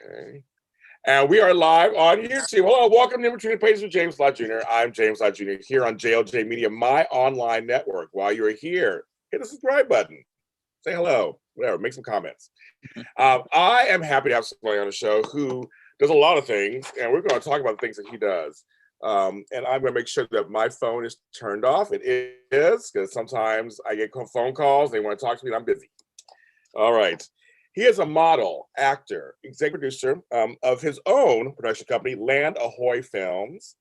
Okay. And we are live on YouTube. Hello, welcome to In Between the Pages with James Lott Jr. I'm James Lott Jr. here on JLJ Media, my online network. While you're here, hit the subscribe button. Say hello, whatever, make some comments. I am happy to have somebody on the show who does a lot of things, and we're going to talk about the things that he does. And I'm going to make sure that my phone is turned off. It is, because sometimes I get phone calls, they want to talk to me, and I'm busy. All right. He is a model, actor, executive producer of his own production company, Land Ahoy Films.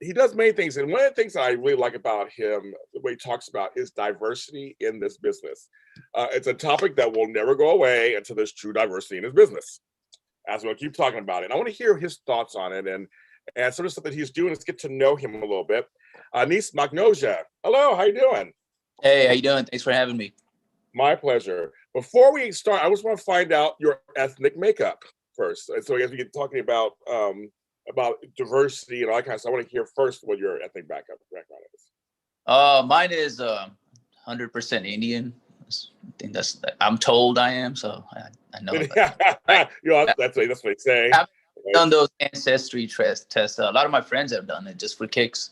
He does many things, and one of the things that I really like about him, the way he talks about, is diversity in this business. It's a topic that will never go away until there's true diversity in his business. As we'll keep talking about it. I want to hear his thoughts on it and sort of stuff that he's doing. Let's get to know him a little bit. Niece Maknojia, hello, how you doing? Hey, how you doing? Thanks for having me. My pleasure. Before we start, I just want to find out your ethnic makeup first. And so as we get talking about diversity and all that kind of stuff, I want to hear first what your ethnic background is. Mine is 100% Indian. I think I'm told I am, so I know. You know, that's what they say. I've done those ancestry tests. A lot of my friends have done it just for kicks.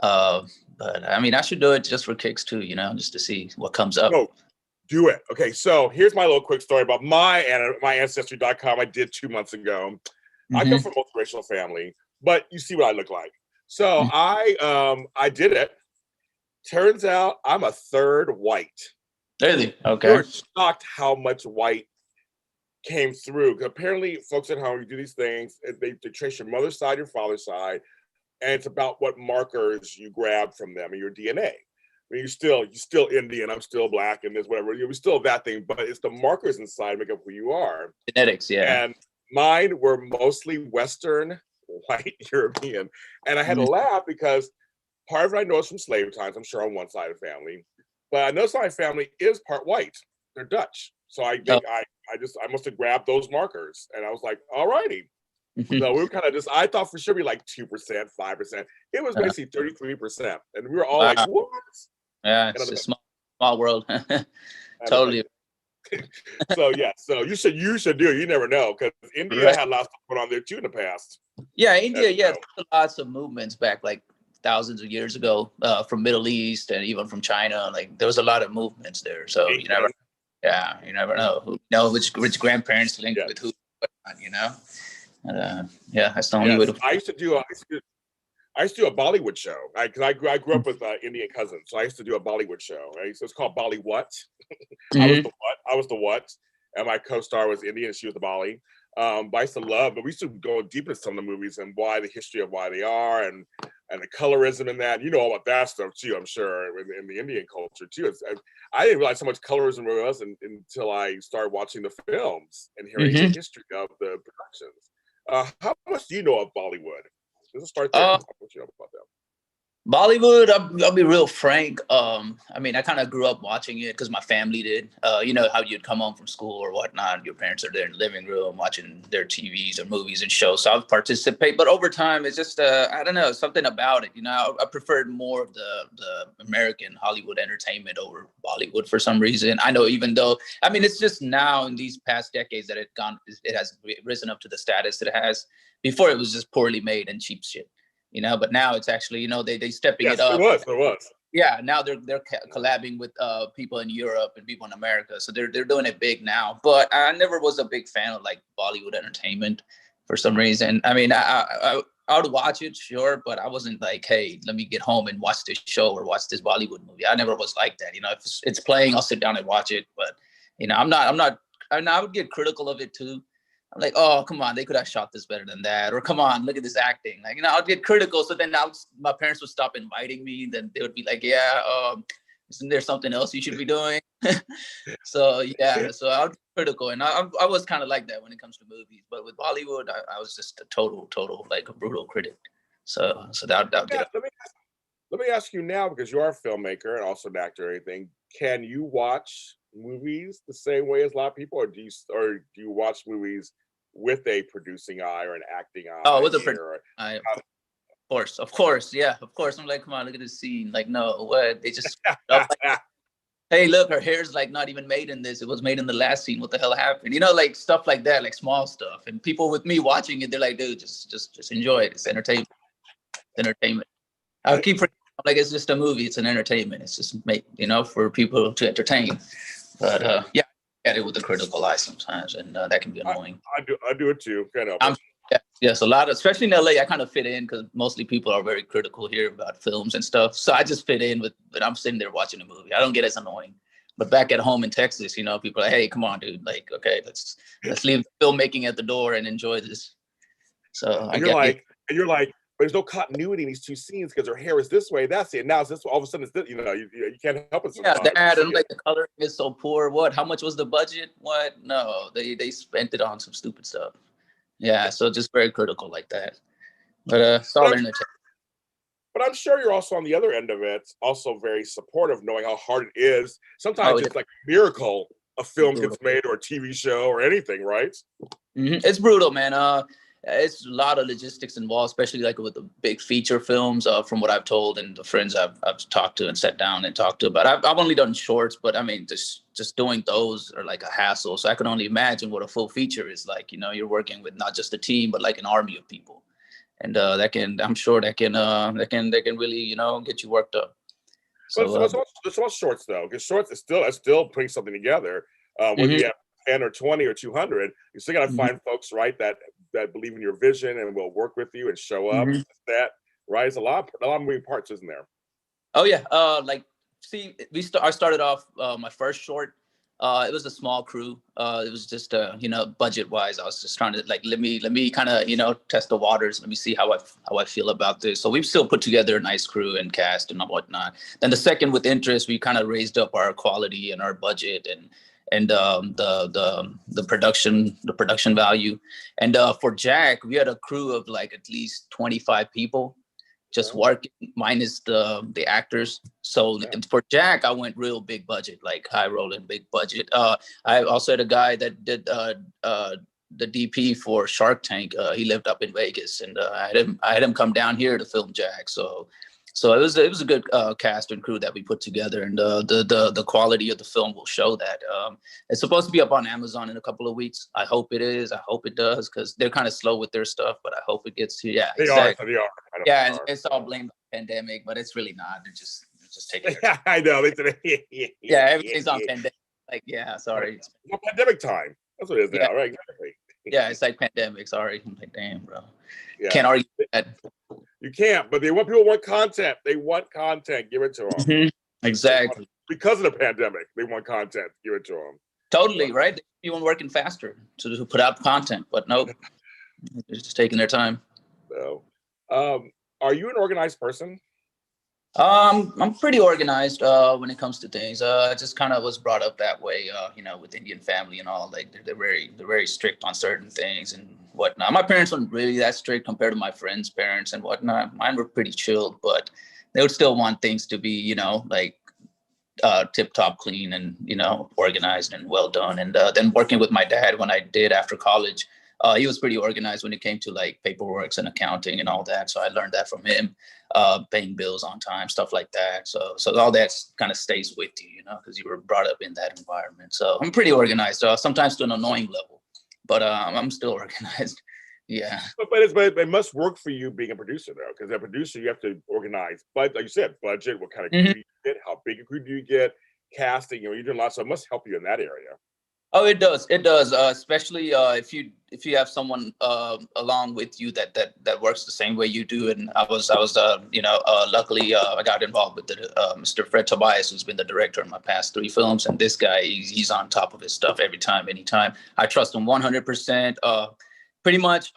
But I mean, I should do it just for kicks too, you know, just to see what comes up. Oh, do it. Okay, so here's my little quick story about my ancestry.com I did 2 months ago. I come from a multiracial family, but you see what I look like. So I did it. Turns out I'm a third white. Really? Okay. You're shocked how much white came through. Apparently, folks at home, you do these things, they trace your mother's side, your father's side, and it's about what markers you grab from them in your DNA. I mean, you're still Indian, I'm still black, and there's whatever. You're still that thing, but it's the markers inside make up who you are. Genetics, yeah. And mine were mostly Western, white, European. And I had to laugh because part of it I know is from slave times, I'm sure on one side of the family. But I know my family is part white. They're Dutch. So I think I must have grabbed those markers. And I was like, all righty. So we were kind of I thought for sure be like 2%, 5%. It was basically 33%. And we were all like, what? Yeah, it's a small world. Totally. So yeah, so you should do it. You never know, because India had lots of going on there too in the past. Yeah, India, lots of movements back like thousands of years ago from Middle East and even from China. Like there was a lot of movements there. So you never know which grandparents linked with who, you know. And, that's the only way to. I used to do a Bollywood show because I grew up with Indian cousins, so I used to do a Bollywood show. Right, so it's called Bollywood. I was the what, and my co-star was Indian, and she was the Bali. But I used to but we used to go deep into some of the movies and why the history of why they are and the colorism in that. You know all about that stuff too, I'm sure, in the Indian culture too. I didn't realize how much colorism there was until I started watching the films and hearing the history of the productions. How much do you know of Bollywood? Let's start there. What you know about them? Bollywood, I'll be real frank. I mean, I kind of grew up watching it because my family did. You know how you'd come home from school or whatnot. Your parents are there in the living room watching their TVs or movies and shows. So I would participate. But over time, it's just, I don't know, something about it. You know, I preferred more of the American Hollywood entertainment over Bollywood for some reason. I know even though, I mean, it's just now in these past decades that it has risen up to the status it has. Before it was just poorly made and cheap shit. You know, but now it's actually, you know, they stepping it up. It was. Yeah, now they're collabing with people in Europe and people in America, so they're doing it big now. But I never was a big fan of like Bollywood entertainment for some reason. I mean, I would watch it, sure, but I wasn't like, hey, let me get home and watch this show or watch this Bollywood movie. I never was like that. You know, if it's playing, I'll sit down and watch it. But you know, I would get critical of it too. I'm like, oh, come on, they could have shot this better than that. Or come on, look at this acting. Like, you know, I'd get critical. So then my parents would stop inviting me. Then they would be like, isn't there something else you should be doing? So I was critical. And I was kind of like that when it comes to movies. But with Bollywood, I was just a total, like a brutal critic. So that get up. Let me ask you now, because you are a filmmaker and also an actor or anything, can you watch movies the same way as a lot of people, or do you watch movies with a producing eye or an acting eye? Oh, with a eye. Of course, yeah, of course. I'm like, come on, look at this scene. Like, no, what? They just hey, look, her hair's like not even made in this. It was made in the last scene. What the hell happened? You know, like stuff like that, like small stuff. And people with me watching it, they're like, dude, just enjoy it. It's entertainment. It's entertainment. I'll keep like it's just a movie. It's an entertainment. It's just made, you know, for people to entertain. But yeah, I get it with the critical eye sometimes, and that can be annoying. I do it too. Kind of. Yes, a lot of, especially in LA, I kind of fit in because mostly people are very critical here about films and stuff. So I just fit in with, but I'm sitting there watching a movie. I don't get as annoying. But back at home in Texas, you know, people are like, hey, come on, dude. Like, okay, let's leave filmmaking at the door and enjoy this. So and you're like, there's no continuity in these two scenes because her hair is this way, that's it. Now it's this way. All of a sudden, it's this, you know, you can't help it. Sometimes. Yeah, that and like the coloring is so poor. What? How much was the budget? What? No, they spent it on some stupid stuff. Yeah, so just very critical like that. But it's all entertainment. But I'm sure you're also on the other end of it, also very supportive, knowing how hard it is. Sometimes it's like a miracle a film gets made or a TV show or anything, right? It's brutal, man. It's a lot of logistics involved, especially like with the big feature films, from what I've told and the friends I've talked to and sat down and talked to. But I've only done shorts, but I mean, just doing those are like a hassle. So I can only imagine what a full feature is like. You know, you're working with not just a team, but like an army of people. And I'm sure that can really, you know, get you worked up. So it's all shorts though, because shorts is still putting something together. Whether you have 10 or 20 or 200, you still got to find folks, right, that believe in your vision and will work with you and show up. That, right? It's a lot of moving parts, isn't there? Oh yeah. I started off my first short. It was a small crew. It was just you know, budget wise, I was just trying to like let me kind of, you know, test the waters. Let me see how I feel about this. So we've still put together a nice crew and cast and whatnot. Then the second, with interest, we kind of raised up our quality and our budget and the production value. And for Jack, we had a crew of like at least 25 people just working minus the actors. So for Jack, I went real big budget, like high rolling big budget. I also had a guy that did the DP for Shark Tank. He lived up in Vegas, and I had him come down here to film Jack. So it was a good cast and crew that we put together, and the quality of the film will show that. It's supposed to be up on Amazon in a couple of weeks. I hope it is. I hope it does, because they're kind of slow with their stuff, but I hope it gets to They are. Yeah, and it's all blamed on the pandemic, but it's really not. They're just taking it. Yeah, I know. Yeah, everything's on pandemic. Like, yeah, sorry. It's pandemic time. That's what it is now, right? Exactly. Yeah, it's like pandemic. Sorry. I'm like, damn, bro. Yeah. Can't argue with that. You can't, but people want content. They want content. Give it to them. Exactly. Because of the pandemic, they want content. Give it to them. Totally, right? People working faster to put out content, but nope. They're just taking their time. So, are you an organized person? I'm pretty organized when it comes to things. I just kind of was brought up that way, you know, with Indian family and all. Like they're very strict on certain things and whatnot. My parents weren't really that strict compared to my friends' parents and whatnot. Mine were pretty chilled, but they would still want things to be, you know, like tip top clean and, you know, organized and well done. And then working with my dad when I did after college, he was pretty organized when it came to like paperwork and accounting and all that. So I learned that from him, paying bills on time, stuff like that. So all that kind of stays with you, you know, because you were brought up in that environment. So I'm pretty organized, sometimes to an annoying level, but I'm still organized. Yeah. But it must work for you being a producer though, because as a producer, you have to organize, but like you said, budget, what kind of crew you get, how big a crew do you get, casting, you know, you're doing a lot. So it must help you in that area. Oh, it does. It does. Especially if you have someone along with you that works the same way you do. And I was you know, luckily I got involved with Mr. Fred Tobias, who's been the director in my past 3 films. And this guy, he's on top of his stuff every time, anytime. I trust him 100%. Pretty much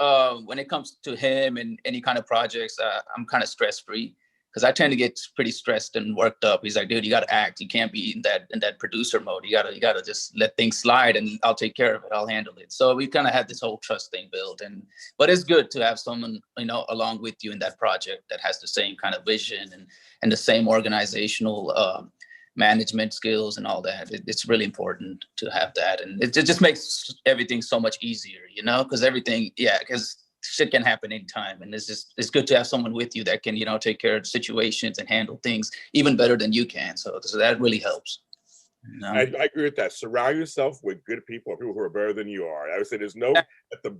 when it comes to him and any kind of projects, I'm kind of stress free. Because I tend to get pretty stressed and worked up. He's like, dude, you got to act. You can't be in that producer mode. You gotta just let things slide, and I'll take care of it. I'll handle it. So we kind of had this whole trust thing built, but it's good to have someone, you know, along with you in that project that has the same kind of vision and the same organizational management skills and all that. It's really important to have that, and it just makes everything so much easier, you know, because shit can happen anytime, and it's good to have someone with you that can, you know, take care of situations and handle things even better than you can. So that really helps. No. I agree with that. Surround yourself with good people, people who are better than you are. I would say that's the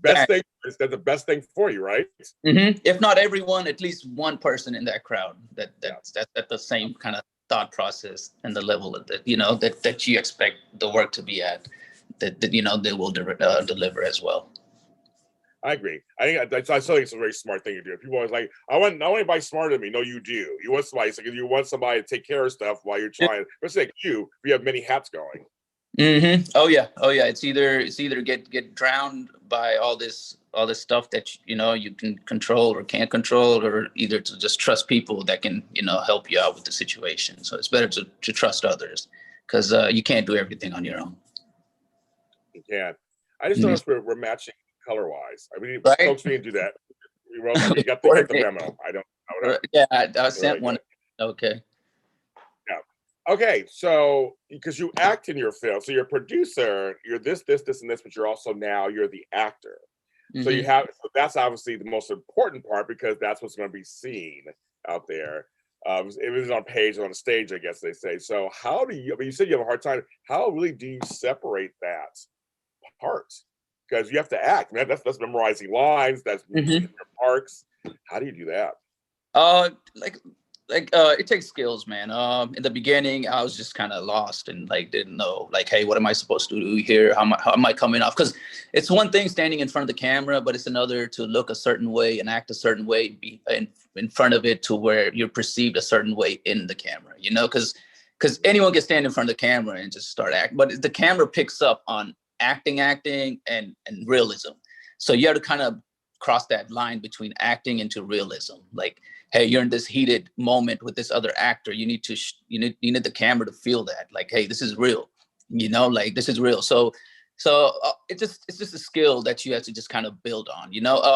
best thing for you, right? If not everyone, at least one person in that crowd that's at the same kind of thought process and the level of that, that you expect the work to be at, that they will deliver as well. I agree. I still think it's a very smart thing to do. People are always like, I want anybody smarter than me. No, you do. You want somebody. It's like you want somebody to take care of stuff while you're trying. Let's say we have many hats going. Oh yeah. It's either get drowned by all this stuff that you can control or can't control, or either to just trust people that can help you out with the situation. So it's better to trust others, because you can't do everything on your own. You can't. I just noticed we're matching color wise. I mean, right? Folks, we didn't do that. You got the memo. I don't know. Yeah, I sent one. Okay. Yeah. Okay. So, because you act in your film, so you're a producer, you're this, and this, but you're also you're the actor. So so that's obviously the most important part, because that's what's going to be seen out there. It was on page on stage, I guess they say. So how do you? I mean, you said you have a hard time. How really do you separate that part? Because you have to act, man. That's memorizing lines. That's your parts. How do you do that? It takes skills, man. In the beginning, I was just kind of lost and didn't know, hey, what am I supposed to do here? How am I coming off? Because it's one thing standing in front of the camera, but it's another to look a certain way and act a certain way, be in front of it to where you're perceived a certain way in the camera. Because anyone can stand in front of the camera and just start acting, but the camera picks up on acting and realism. So you have to kind of cross that line between acting into realism. Hey, you're in this heated moment with this other actor. You need the camera to feel that. Hey, this is real. This is real. So it's just a skill that you have to just kind of build on.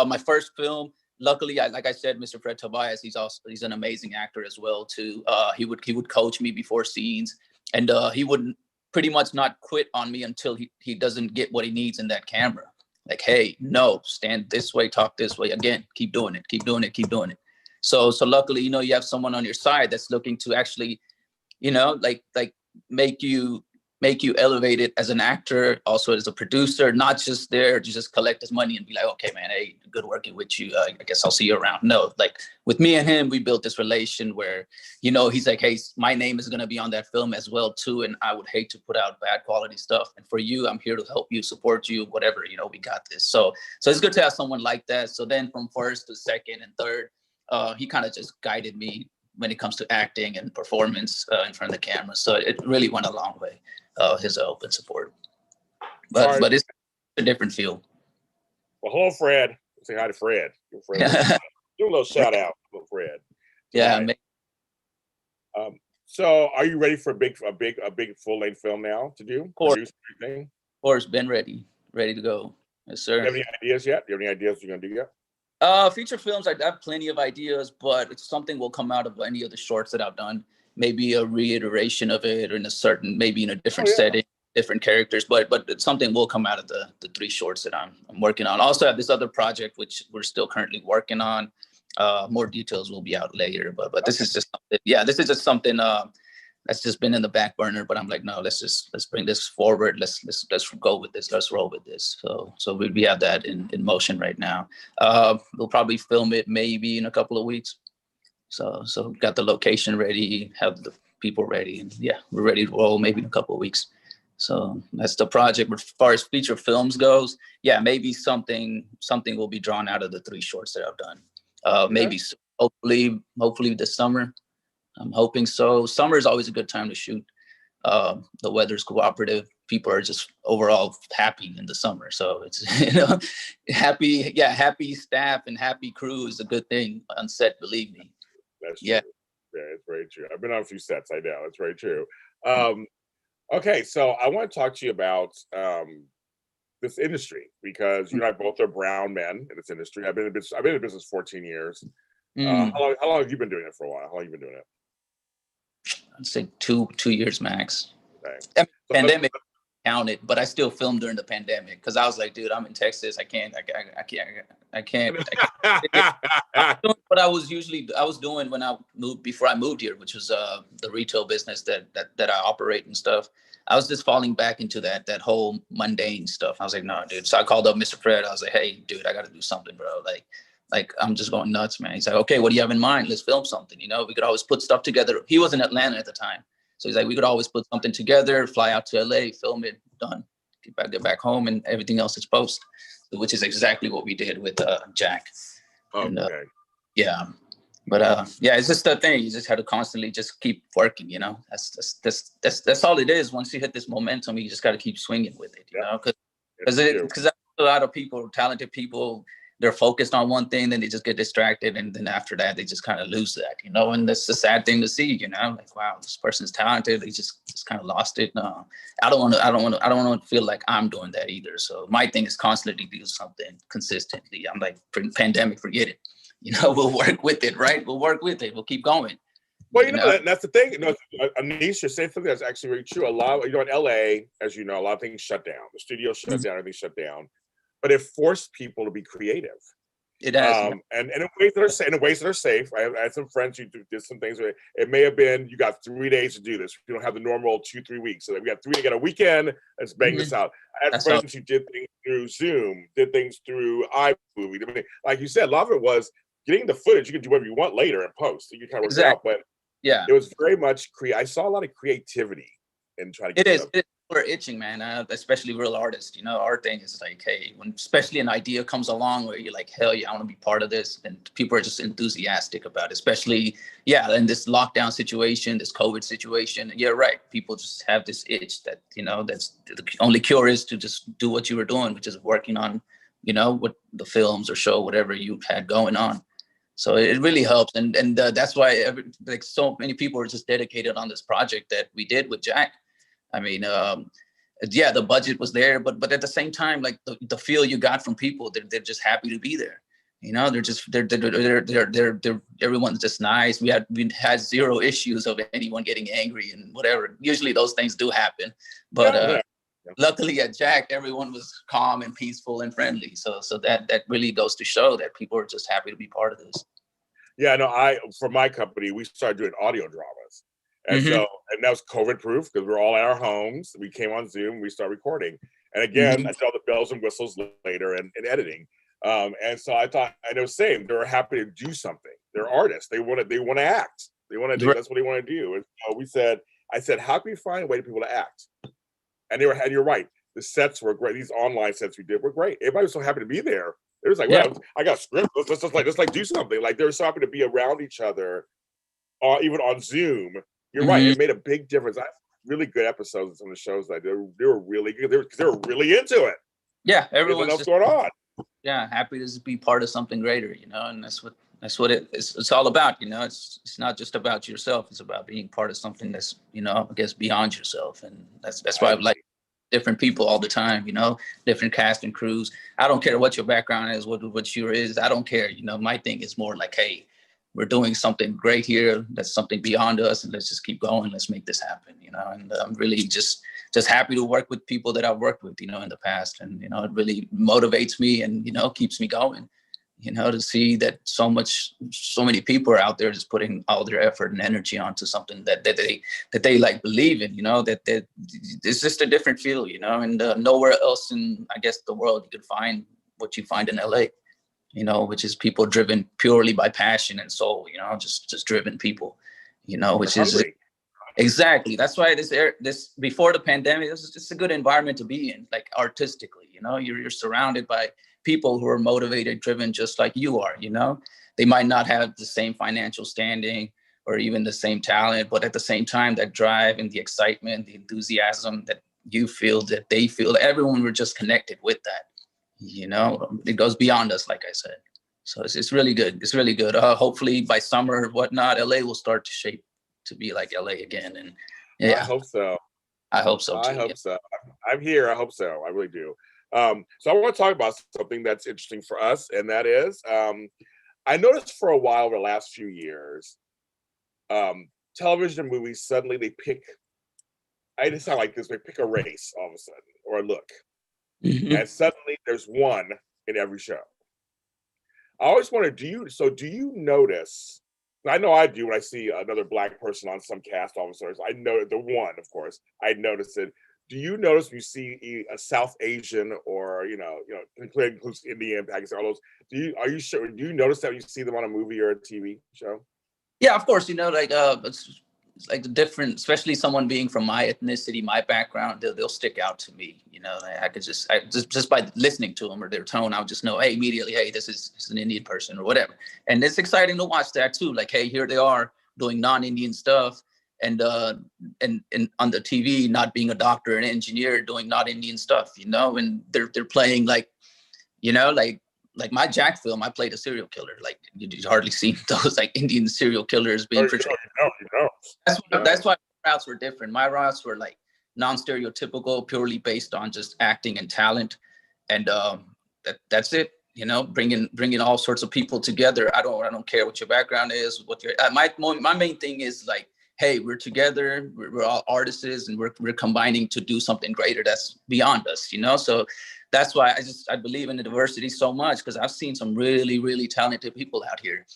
My first film, luckily, like I said, Mr. Fred Tobias, he's an amazing actor as well too. He would coach me before scenes, and he wouldn't pretty much not quit on me until he doesn't get what he needs in that camera. Hey, no, stand this way, talk this way. Again, keep doing it. So luckily, you have someone on your side that's looking to actually, make you elevate it as an actor, also as a producer, not just there to just collect his money and be like, okay, man, hey, good working with you. I guess I'll see you around. No, with me and him, we built this relation where, he's like, hey, my name is going to be on that film as well too. And I would hate to put out bad quality stuff. And for you, I'm here to help you, support you, whatever, we got this. So it's good to have someone like that. So then from first to second and third, he kind of just guided me when it comes to acting and performance in front of the camera. So it really went a long way, his help and support. But it's a different feel. Well, hello, Fred. Say hi to Fred. Do a little shout out for Fred. Yeah. So are you ready for a big full-length film now to do? Of course. Produce everything? Of course, been ready to go. Yes, sir. Do you have any ideas yet? Do you have any ideas what you're going to do yet? Feature films, I have plenty of ideas, but it's something will come out of any of the shorts that I've done. Maybe a reiteration of it, or maybe in a different setting, different characters. But something will come out of the 3 shorts that I'm working on. Also have this other project which we're still currently working on. More details will be out later. But this is just something. Yeah, this is just something that's just been in the back burner. But I'm like, no, let's bring this forward. Let's go with this. Let's roll with this. So we have that in motion right now. We'll probably film it maybe in a couple of weeks. So got the location ready, have the people ready, and yeah, we're ready to roll maybe in a couple of weeks. So that's the project. As far as feature films goes, yeah, maybe something will be drawn out of the 3 shorts that I've done. Maybe hopefully this summer. I'm hoping so. Summer is always a good time to shoot. The weather's cooperative. People are just overall happy in the summer. So it's happy staff and happy crew is a good thing on set. Believe me. That's true. Yeah, it's very true. I've been on a few sets. I know it's very true. Okay, so I want to talk to you about this industry, because you and I both are brown men in this industry. I've been in business 14 years. How long have you been doing it for a while? How long have you been doing it? I'd say 2 years max. Okay. Pandemic counted, but I still filmed during the pandemic because I was like, dude, I'm in Texas. I can't. What I was doing when I moved, before I moved here, which was the retail business that I operate and stuff. I was just falling back into that whole mundane stuff. I was like, no, dude. So I called up Mr. Fred. I was like, hey, dude, I got to do something, bro. Like I'm just going nuts, man. He's like, okay, what do you have in mind? Let's film something. You know, we could always put stuff together. He was in Atlanta at the time. So he's like, we could always put something together, fly out to LA, film it, done. Get back home, and everything else is post, which is exactly what we did with Jack. Okay. And, yeah. But yeah, it's just the thing. You just have to constantly just keep working, you know. That's all it is. Once you hit this momentum, you just got to keep swinging with it, you know. Because a lot of people, talented people, they're focused on one thing, then they just get distracted, and then after that, they just kind of lose that, you know. And that's a sad thing to see, you know. Like, wow, this person's talented. They just kind of lost it. No, I don't want to feel like I'm doing that either. So my thing is constantly do something consistently. I'm like, pandemic, forget it. You know, we'll work with it, right? We'll work with it. We'll keep going. Well, you know, that's the thing. You know, Anisha said something that's actually very true. A lot of, you know, in LA, as you know, a lot of things shut down. The studio shut down, everything shut down. But it forced people to be creative. It has. And in ways that are safe. I had some friends who did some things where it may have been, you got 3 days to do this. You don't have the normal 2-3 weeks. So we got 3 to get a weekend. Let's bang this out. I had friends who did things through Zoom, did things through iMovie. I mean, like you said, a lot of it was getting the footage. You can do whatever you want later and post. So you kind of work it out. But yeah, it was very much I saw a lot of creativity in trying to get it. We're itching, man. Especially real artists. You know, our thing is like, hey, when especially an idea comes along where you're like, hell yeah, I want to be part of this, and people are just enthusiastic about it. Especially, yeah, in this lockdown situation, this COVID situation. And you're right. People just have this itch that, you know, that's the only cure is to just do what you were doing, which is working on, you know, what the films or show, whatever you had going on. So it really helps, and that's why like so many people are just dedicated on this project that we did with Jack. I mean, yeah, the budget was there, but at the same time, like the feel you got from people, they're just happy to be there. You know, they're everyone's just nice. We had zero issues of anyone getting angry and whatever. Usually those things do happen, but luckily at Jack, everyone was calm and peaceful and friendly. So that really goes to show that people are just happy to be part of this. Yeah, no, for my company, we started doing audio dramas. And so, and that was COVID proof because we're all at our homes. We came on Zoom, we started recording. And again, I saw the bells and whistles later and editing. And so I thought, I know, same, they were happy to do something. They're artists. They want to act. They want to do, that's what they want to do. And so I said, how can we find a way for people to act? And you're right. The sets were great. These online sets we did were great. Everybody was so happy to be there. It was like, well, I got script. Let's just do something. Like they were so happy to be around each other, even on Zoom. You're right. It made a big difference. I had really good episodes of some of the shows that they were really good. They were really into it. Yeah, everyone's just going on. Yeah, happy to be part of something greater, you know, and that's what it's all about, you know. It's not just about yourself. It's about being part of something that's, you know, I guess beyond yourself, and that's why I like different people all the time, you know, different cast and crews. I don't care what your background is, what your is. I don't care, you know. My thing is more like, hey, we're doing something great here. That's something beyond us, and let's just keep going. Let's make this happen, you know. And I'm really just happy to work with people that I've worked with, you know, in the past. And, you know, it really motivates me and, you know, keeps me going, you know, to see that so many people are out there just putting all their effort and energy onto something that they like believe in, you know, that it's just a different feel, you know, and nowhere else in, I guess, the world you could find what you find in LA. You know, which is people driven purely by passion and soul, you know, just driven people, you know, which is exactly. That's why this before the pandemic, this is just a good environment to be in, like artistically, you know, you're surrounded by people who are motivated, driven, just like you are, you know. They might not have the same financial standing or even the same talent, but at the same time, that drive and the excitement, the enthusiasm that you feel, that they feel, everyone were just connected with that. You know, it goes beyond us, like I said. So it's really good. It's really good. Hopefully by summer or whatnot, LA will start to shape to be like LA again. And yeah, I hope so. I hope so too. I hope so. I'm here. I hope so. I really do. So I want to talk about something that's interesting for us, and that is, I noticed for a while over the last few years, television and movies suddenly they pick. I just sound like this. They pick a race all of a sudden or a look. And suddenly there's one in every show. I always wonder, do you notice I know I do when I see another Black person on some cast. All of a sudden, I know the one, of course, I notice it. Do you notice when you see a South Asian or includes Indian, Pakistan, all those? Are you sure? Do you notice that when you see them on a movie or a TV show? Yeah, of course. Like it's like the different, especially someone being from my ethnicity, my background, they'll stick out to me. I could just by listening to them or their tone, I'll just know, hey, immediately, hey, this is an Indian person or whatever. And it's exciting to watch that too. Like, hey, here they are doing non-Indian stuff, and on the TV, not being a doctor and engineer, doing not Indian stuff, and they're playing like my Jack film, I played a serial killer. Like you hardly see those like Indian serial killers being portrayed. That's why my routes were different. My routes were like non-stereotypical, purely based on just acting and talent, and that's it. Bringing all sorts of people together. I don't care what your background is. My main thing is like, hey, we're together. We're all artists, and we're combining to do something greater that's beyond us. So that's why I believe in the diversity so much, because I've seen some really, really talented people out here,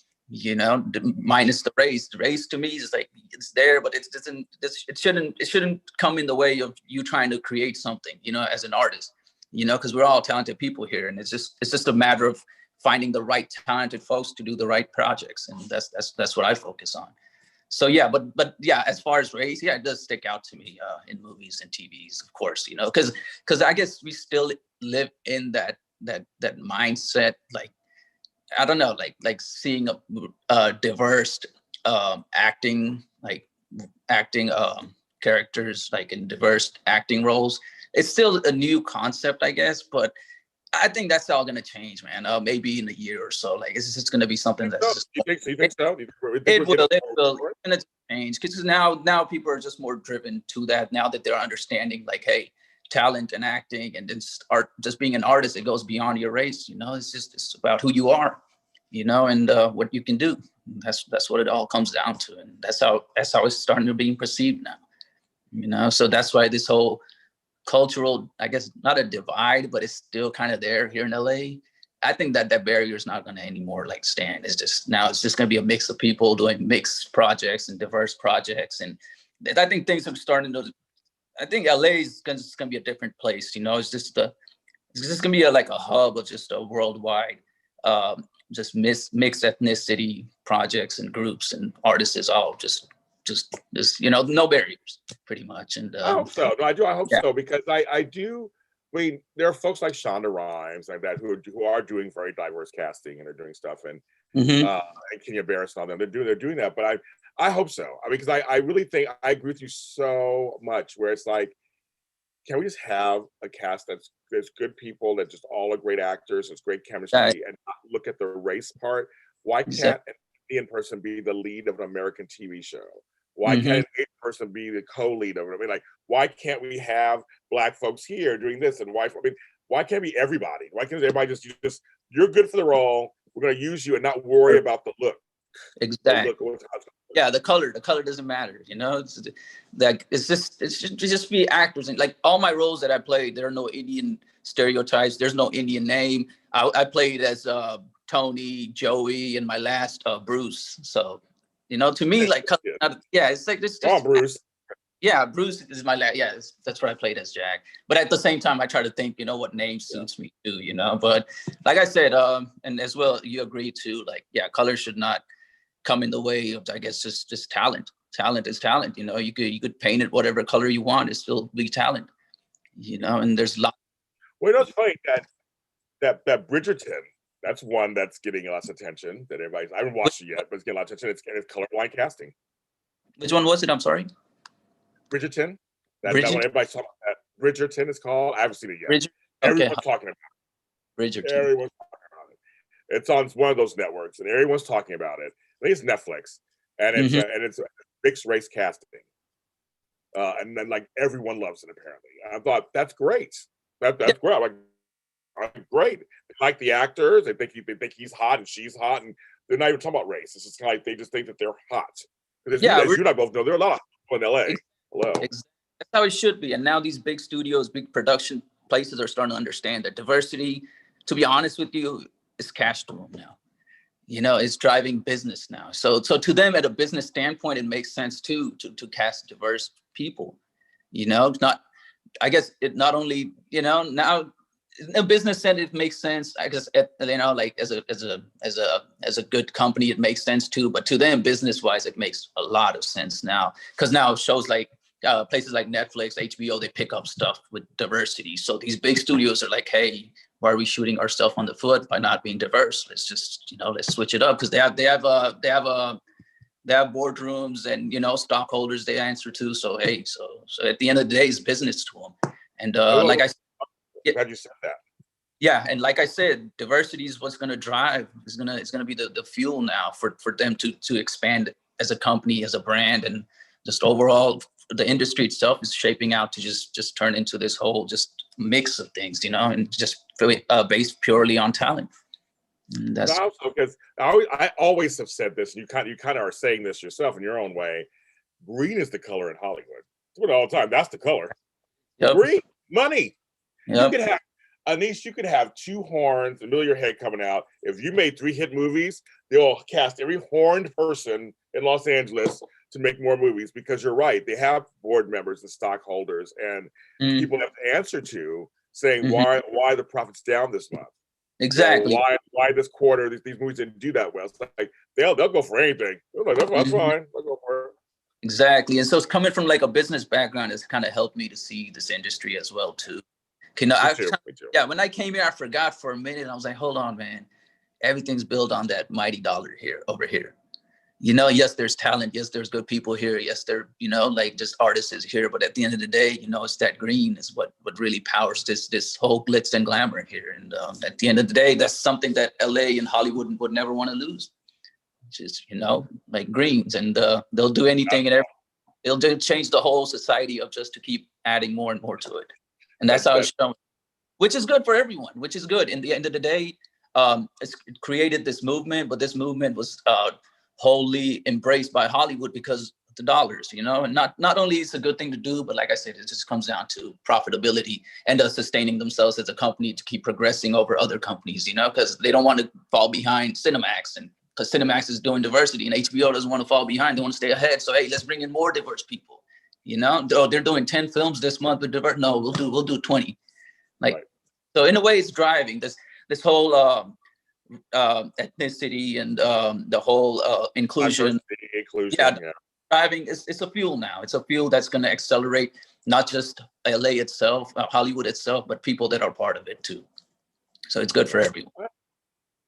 minus the race. The race to me is like, it's there, but it shouldn't come in the way of you trying to create something, as an artist, because we're all talented people here. And it's just a matter of finding the right talented folks to do the right projects. And that's what I focus on. So yeah, but yeah, as far as race, yeah, it does stick out to me in movies and TVs, of course, because I guess we still live in that mindset. Like, I don't know, like seeing a diverse acting characters, like in diverse acting roles. It's still a new concept, I guess, but I think that's all gonna change, man. Maybe in a year or so. Like, it's just gonna be something that's just. You think so? It will. It's gonna change, because now people are just more driven to that. Now that they're understanding, like, hey, talent and acting and art, just being an artist, it goes beyond your race. It's about who you are, and what you can do. That's what it all comes down to, and that's how it's starting to be perceived now. So that's why this whole cultural, I guess, not a divide, but it's still kind of there here in LA. I think that barrier is not going to anymore like stand. It's just going to be a mix of people doing mixed projects and diverse projects. And I think things are starting to, I think LA is going to be a different place. It's just going to be like a hub of just a worldwide, just mixed ethnicity projects and groups and artists is all just no barriers, pretty much. And I hope so. No, I hope so, because I do. I mean, there are folks like Shonda Rhimes like that who are doing very diverse casting and are doing stuff, and Kenya Barris and all them. They're doing that, but I hope so. I mean, because I really think I agree with you so much. Where it's like, can we just have a cast there's good people, that just all are great actors, it's great chemistry, and not look at the race part? Why can't an Indian person be the lead of an American TV show? Why can't an Asian person be the co-lead of it? I mean, like, why can't we have Black folks here doing this? And why can't be everybody? Why can't everybody just you're good for the role, we're going to use you and not worry about the look? Exactly. Yeah, the color doesn't matter. It's like, it should just be actors. And like all my roles that I played, there are no Indian stereotypes. There's no Indian name. I played as Tony, Joey, and my last Bruce. So, to me, like, it's like this. Oh, Bruce. Yeah, Bruce is my last. Yeah, that's what I played as, Jack. But at the same time, I try to think, what name suits me too. But like I said, and as well, you agree to, like, color should not come in the way of, I guess, just talent. Talent is talent. You could paint it whatever color you want. It's still be talent. And there's lots. Well, it's funny that Bridgerton. That's one that's getting lots of attention. That I haven't watched it yet, but it's getting a lot of attention. It's colorblind casting. Which one was it? I'm sorry. Bridgerton. That one everybody's talking about. Bridgerton is called. I haven't seen it yet. Everyone's talking about it. Bridgerton. Everyone's talking about it. It's on one of those networks, and everyone's talking about it. I think it's Netflix, and it's a mixed race casting, and then like everyone loves it apparently. And I thought that's great. That's great. I'm like, great. They like the actors. They think he's hot and she's hot, and they're not even talking about race. It's just kind of like they just think that they're hot. As you and I both know, there are a lot of people in LA. Hello. That's how it should be. And now these big studios, big production places are starting to understand that diversity, to be honest with you, is cash to them now. is driving business now. So to them, at a business standpoint, it makes sense too to cast diverse people. Not, I guess it not only, now in a business sense it makes sense. I guess like as a good company it makes sense too. But to them, business wise, it makes a lot of sense now, because now shows like places like Netflix, HBO, they pick up stuff with diversity. So these big studios are like, hey, why are we shooting ourselves on the foot by not being diverse? Let's just, let's switch it up, because they have boardrooms and stockholders they answer to. So hey, so at the end of the day, it's business to them. And like I said, glad you said that. Yeah, and like I said, diversity is what's going to drive. It's gonna be the fuel now for them to expand as a company, as a brand, and just overall the industry itself is shaping out to just turn into this whole just mix of things, and just based purely on talent. And that's because I always have said this, and you kind of are saying this yourself in your own way. Green is the color in Hollywood. It's what all the time. That's the color. Yep. Green money. Yep. You could have Anish, you could have 2 horns, the middle of your head coming out. If you made 3 hit movies, they'll cast every horned person in Los Angeles to make more movies, because you're right. They have board members and stockholders and people have to answer to saying why the profit's down this month. Exactly. Why this quarter these movies didn't do that well. It's like they'll go for anything. They're like, that's fine. I'll go for it. Exactly. And so it's coming from like a business background has kind of helped me to see this industry as well too. Me too. Yeah, when I came here, I forgot for a minute. I was like, hold on, man. Everything's built on that mighty dollar over here. Yes, there's talent. Yes, there's good people here. Yes, there, like just artists is here. But at the end of the day, it's that green is what really powers this whole glitz and glamour here. And at the end of the day, that's something that LA and Hollywood would never want to lose. Which is, like greens, and they'll do anything and everything. They'll change the whole society up just to keep adding more and more to it. And that's how it's shown, which is good for everyone, which is good. In the end of the day, it created this movement, but this movement was wholly embraced by Hollywood because of the dollars, and not only it's a good thing to do, but like I said, it just comes down to profitability and sustaining themselves as a company to keep progressing over other companies, because they don't want to fall behind Cinemax, and because Cinemax is doing diversity and HBO doesn't want to fall behind. They want to stay ahead. So, hey, let's bring in more diverse people. They're doing 10 films this month with diverse. No, we'll do 20. Right. So in a way, it's driving this whole ethnicity and the whole inclusion. Yeah. Driving. It's a fuel now. It's a fuel that's going to accelerate not just LA itself, Hollywood itself, but people that are part of it too. So it's good for everyone.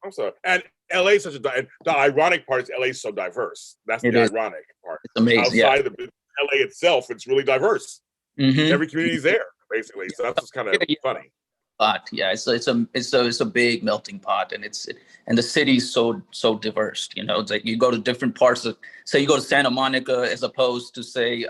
I'm sorry. And LA is the ironic part is LA is so diverse. That's the ironic part. It's amazing. Outside of LA itself, it's really diverse. Every community's there, basically. So that's just kind of funny. Yeah, it's a big melting pot, and the city's so diverse. It's like you go to different parts of, say you go to Santa Monica as opposed to say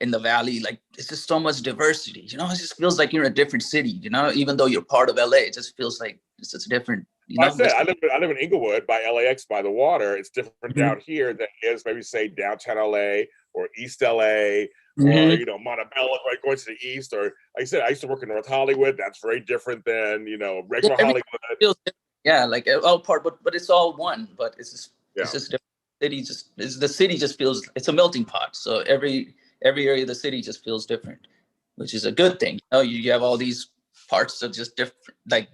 in the Valley. Like it's just so much diversity. It just feels like you're in a different city. Even though you're part of LA, it just feels like it's different. I said I live in Inglewood by LAX by the water. It's different down here than it is maybe say downtown LA or East LA or Montebello, right, going to the east. Or like I said, I used to work in North Hollywood. That's very different than regular Hollywood. Yeah, like all part, but it's all one. But it's just different. The city just feels it's a melting pot. So every area of the city just feels different, which is a good thing. You have all these parts of just different, like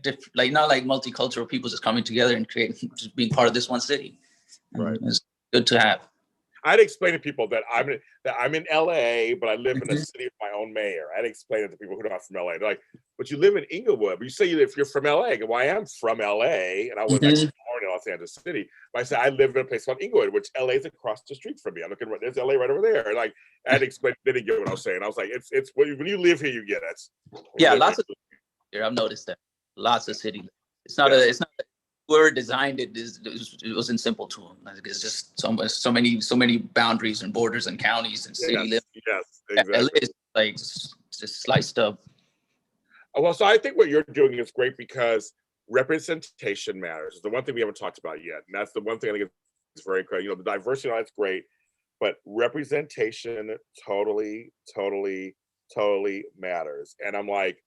not like multicultural people just coming together and just being part of this one city. Right. It's good to have. I'd explain to people that I'm in LA, but I live in a city of my own mayor. I'd explain it to people who are not from LA. They're like, but you live in Inglewood. But you say if you're from LA. I go, well, I am from LA, and I was actually born in Los Angeles City. But I say I live in a place called Inglewood, which LA is across the street from me. I'm looking, there's LA right over there. And I'd explain, they didn't get what I was saying. I was like, it's when you live here, you get it. Yeah, lots of here. I've noticed that lots of cities. It's not whoever designed it wasn't simple to them. Like, it's just so many boundaries and borders and counties and city limits. Yes, exactly. It's like just sliced up. Well, so I think what you're doing is great because representation matters. It's the one thing we haven't talked about yet, and that's the one thing I think is very critical. The diversity, that's great, but representation totally matters. And I'm like,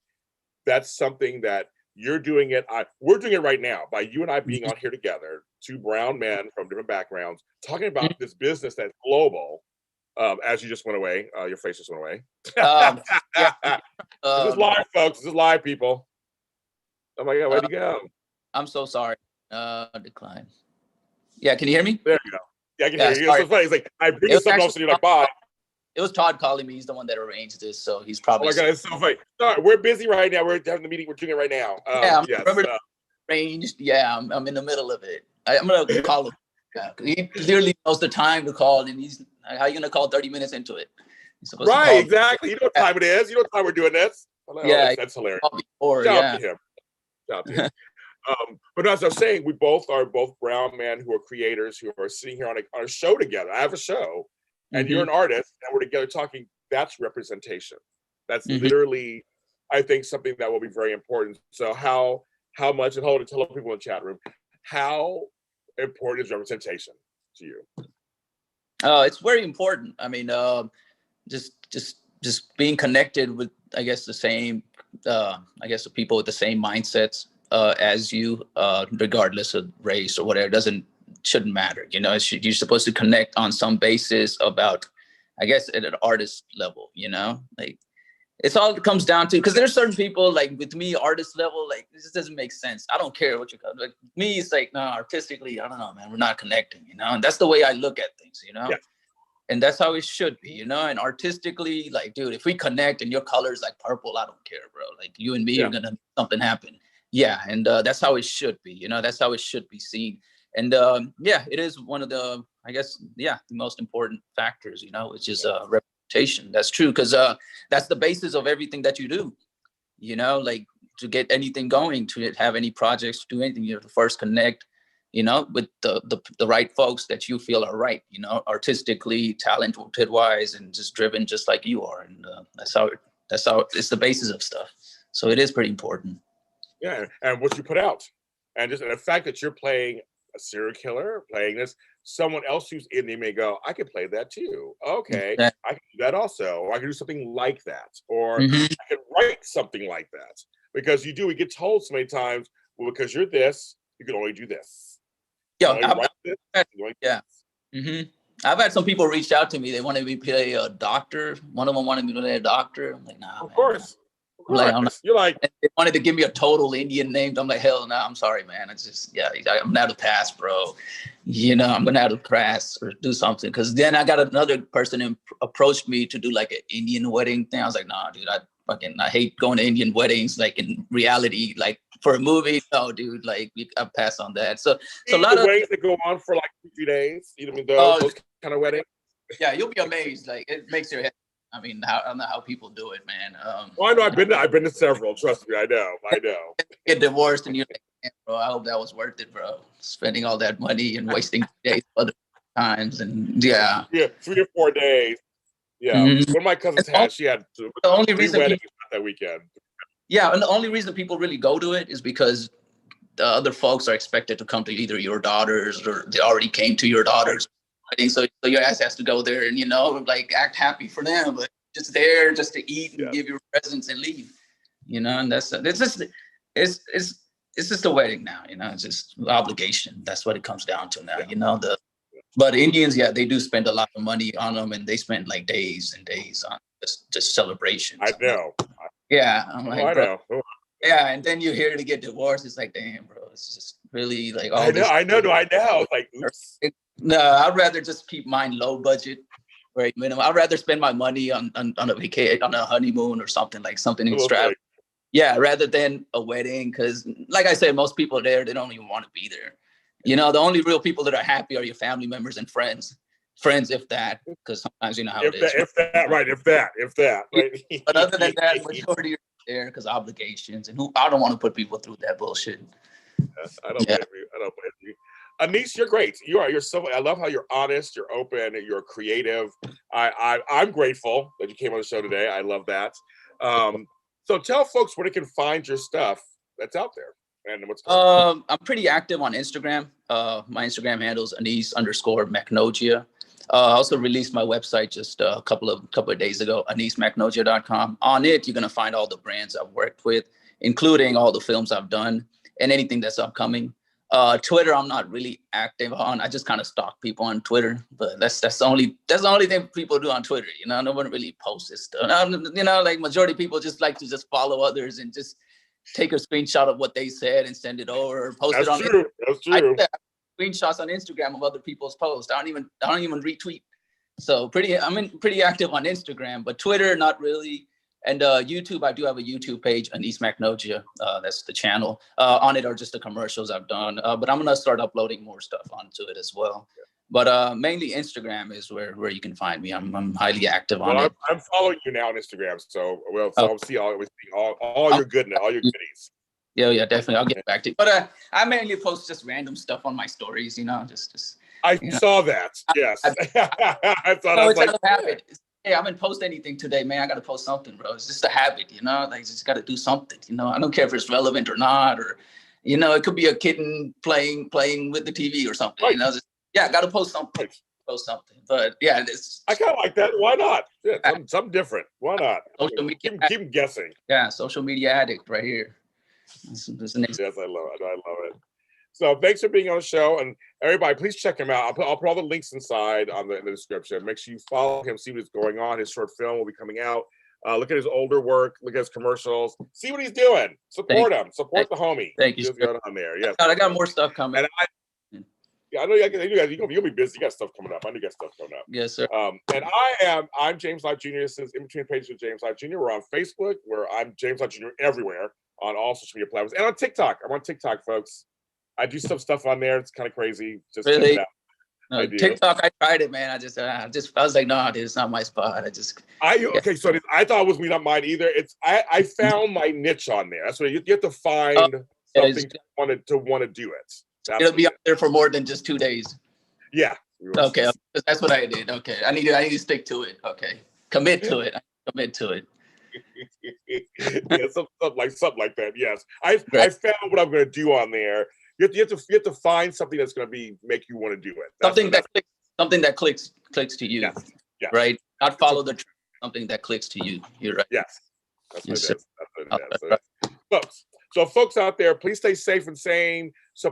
that's something that You're doing it. We're doing it right now by you and I being on here together, two brown men from different backgrounds, talking about this business that's global. As you just went away, your face just went away. Yeah. This is live, folks. This is live, people. Oh my God, where'd you go? I'm so sorry. Decline. Yeah, can you hear me? There you go. Yeah, I can hear you. It's so funny. It's like I bring you something else and you're like, bye. It was Todd calling me. He's the one that arranged this, so he's probably. Oh my God, it's so funny. Sorry, we're busy right now. We're having the meeting. We're doing it right now. Yeah, yes, arranged. Yeah, I'm in the middle of it. I'm gonna call him. Yeah, he clearly knows the time to call, and he's how you gonna call 30 minutes into it? Right, exactly. You know what time it is. You know what time we're doing this. Yeah, that's hilarious. Before, Shout out to him. Shout out to him. But as I was saying, we both are brown men who are creators who are sitting here on a show together. I have a show, and you're an artist, and we're together talking. That's representation. That's literally, I think, something that will be very important. So how much, and hold it, tell people in the chat room, how important is representation to you? It's very important. I mean, just being connected with, I guess, the same, the people with the same mindsets as you, regardless of race or whatever, shouldn't matter. You know, you're supposed to connect on some basis about, I guess, at an artist level, you know, like it's all it comes down to, because there's certain people like with me, artist level, like this just doesn't make sense. I don't care what you call it. Like me, it's like, no, artistically, I don't know, man, we're not connecting, you know, and that's the way I look at things, you know. Yeah. And that's how it should be, you know, and artistically, like, dude, if we connect and your color's like purple, I don't care, bro. Like you and me are gonna make something happen. Yeah. And that's how it should be, you know, that's how it should be seen. And yeah, it is one of the, I guess, the most important factors, you know, which is reputation. That's true, because that's the basis of everything that you do, you know, like to get anything going, to have any projects, to do anything, you have to first connect, you know, with the right folks that you feel are right, you know, artistically, talented wise, and just driven just like you are. And that's how it's the basis of stuff. So it is pretty important. Yeah, and what you put out, and just the fact that you're playing a serial killer, playing this, someone else who's in, they may go, I could play that too. Okay, I can do that also, or I can do something like that, or I can write something like that. Because we get told so many times, well, because you're this, you can only do this. Yeah, I've had some people reach out to me. They wanted me to play a doctor. One of them wanted me to play a doctor. I'm like, nah, of course. Like, you're like, they wanted to give me a total Indian name. I'm like, hell no, I'm sorry, man. It's just, I'm gonna have to pass, bro. You know, I'm gonna have to pass or do something. Because then I got another person approached me to do like an Indian wedding thing. I was like, nah, dude, I hate going to Indian weddings. Like in reality, like for a movie, no, dude, like I pass on that. So a lot of weddings that go on for like 2 days. You know, those kind of weddings. Yeah, you'll be amazed. Like it makes your head. I mean, I don't know how people do it, man. I know I've been to several. Trust me, I know. Get divorced and you're like, man, bro, I hope that was worth it, bro. Spending all that money and wasting days other times, and 3 or 4 days. Yeah, one of my cousins she had the only reason weddings that weekend. Yeah, and the only reason people really go to it is because the other folks are expected to come to either your daughters or they already came to your daughters. So your ass has to go there and, you know, like act happy for them, but just there just to eat and give your presents and leave, you know. And it's just a wedding now, you know. It's just obligation. That's what it comes down to now, you know. But Indians, they do spend a lot of money on them, and they spend like days and days on just celebrations. I know. I'm like, I know. Yeah, and then you hear to get divorced. It's like, damn, bro. It's just really like all I know. Like, oops. No, I'd rather just keep mine low budget, very minimum. I'd rather spend my money on a vacation, on a honeymoon or something extravagant. Yeah, rather than a wedding, because like I said, most people there, they don't even want to be there. You know, the only real people that are happy are your family members and friends. Friends, if that, because sometimes you know how it is. If that. Right? But other than that, majority are there because obligations, and I don't want to put people through that bullshit. I don't blame you. Anish, you're great. You're so. I love how you're honest, you're open, you're creative. I'm grateful that you came on the show today. I love that. So tell folks where they can find your stuff that's out there and what's going on. I'm pretty active on Instagram. My Instagram handle is Anis_Maknojia. I also released my website just a couple of days ago, anismaknojia.com. On it, you're gonna find all the brands I've worked with. including all the films I've done and anything that's upcoming. Twitter, I'm not really active on. I just kind of stalk people on Twitter, but that's the only thing people do on Twitter. You know, no one really posts this stuff. You know, like majority of people just like to just follow others and just take a screenshot of what they said and send it over or post it on. True. That's true. I screenshots on Instagram of other people's posts. I don't even retweet. So I'm pretty active on Instagram, but Twitter, not really. And YouTube, I do have a YouTube page, Anis Maknojia. That's the channel. On it are just the commercials I've done. But I'm gonna start uploading more stuff onto it as well. But mainly Instagram is where you can find me. I'm highly active on it. I'm following you now on Instagram, so I'll see all your goodness, all your goodies. Yeah, definitely. I'll get back to you. But I mainly post just random stuff on my stories. You know, just. I saw that. Yes. I thought I was like, habit. Hey, I haven't posted anything today, man. I got to post something, bro. It's just a habit, you know, like just got to do something, you know, I don't care if it's relevant or not, or, you know, it could be a kitten playing with the TV or something, right. You know, I got to post something, but yeah, I kind of like that. Why not? Yeah, something different. Why not? Social media, keep guessing. Yeah. Social media addict right here. Yes, I love it. I love it. So thanks for being on the show, and everybody, please check him out. I'll put all the links inside in the description. Make sure you follow him, see what's going on. His short film will be coming out. Look at his older work. Look at his commercials. See what he's doing. Support him. Support the homie. Thank you. On there. Yes. I got more stuff coming. And I know you'll be busy. You got stuff coming up. I know you got stuff coming up. Yes, sir. And I'm James Lott Jr. This is In Between Pages with James Lott Jr. We're on Facebook, where I'm James Lott Jr. everywhere on all social media platforms, and on TikTok. I'm on TikTok, folks. I do some stuff on there. It's kind of crazy. Just really? Check it out. TikTok, I tried it, man. I was like, no, dude, it's not my spot. Okay, so I thought it was not mine either. I found my niche on there. That's what you have to find something to want to do it. It'll be up there for more than just 2 days. Yeah. Okay, that's what I did. Okay, I need to stick to it. Okay, commit to it. Yeah, something like that. Yes, I found what I'm going to do on there. You have to find something that's going to make you want to do it. Something that clicks to you. Yes. Right. Not follow the trend. Something that clicks to you. You're right. Yes. That's what it is. Folks out there, please stay safe and sane. So